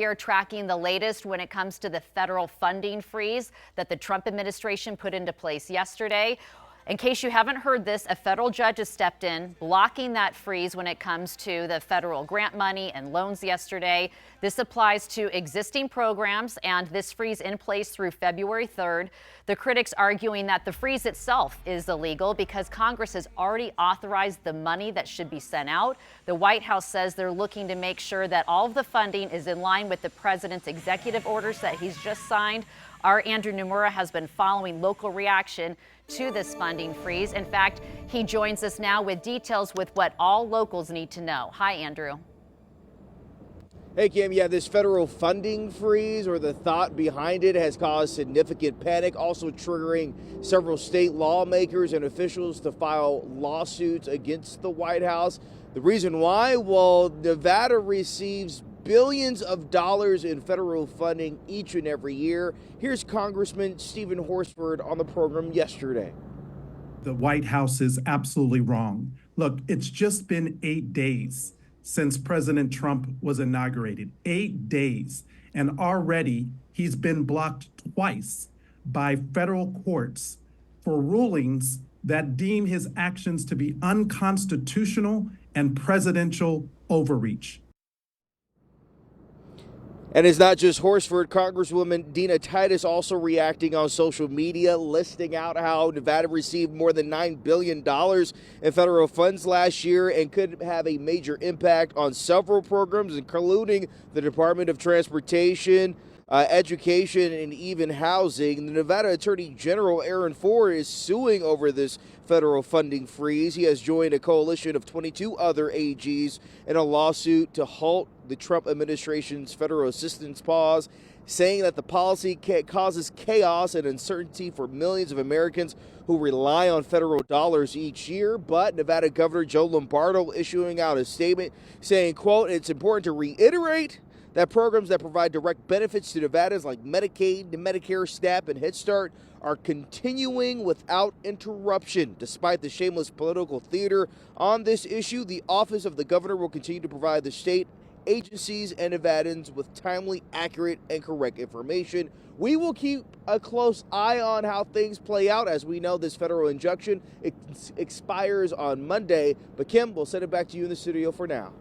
We are tracking the latest when it comes to the federal funding freeze that the Trump administration put into place yesterday. In case you haven't heard this, a federal judge has stepped in, blocking that freeze when it comes to the federal grant money and loans yesterday. This applies to existing programs, and this freeze in place through February 3rd. The critics arguing that the freeze itself is illegal because Congress has already authorized the money that should be sent out. The White House says they're looking to make sure that all of the funding is in line with the president's executive orders that he's just signed. Our Andrew Nomura has been following local reaction to this funding freeze. In fact, he joins us now with details with what all locals need to know. Hi, Andrew. Hey, Kim. Yeah, this federal funding freeze, or the thought behind it, has caused significant panic, also triggering several state lawmakers and officials to file lawsuits against the White House. The reason why? Well, Nevada receives billions of dollars in federal funding each and every year. Here's Congressman Stephen Horsford on the program yesterday. The White House is absolutely wrong. Look, it's just been 8 days since President Trump was inaugurated. 8 days. And already he's been blocked twice by federal courts for rulings that deem his actions to be unconstitutional and presidential overreach. And it's not just Horsford. Congresswoman Dina Titus also reacting on social media, listing out how Nevada received more than $9 billion in federal funds last year and could have a major impact on several programs, including the Department of Transportation, education, and even housing. The Nevada Attorney General Aaron Ford is suing over this federal funding freeze. He has joined a coalition of 22 other AGs in a lawsuit to halt the Trump administration's federal assistance pause, saying that the policy causes chaos and uncertainty for millions of Americans who rely on federal dollars each year. But Nevada Governor Joe Lombardo issuing out a statement saying, quote, "It's important to reiterate that programs that provide direct benefits to Nevadans like Medicaid, Medicare, SNAP, and Head Start are continuing without interruption." Despite the shameless political theater on this issue, the office of the governor will continue to provide the state agencies and Nevadans with timely, accurate, and correct information. We will keep a close eye on how things play out. As we know, this federal injunction expires on Monday. But Kim, we'll send it back to you in the studio for now.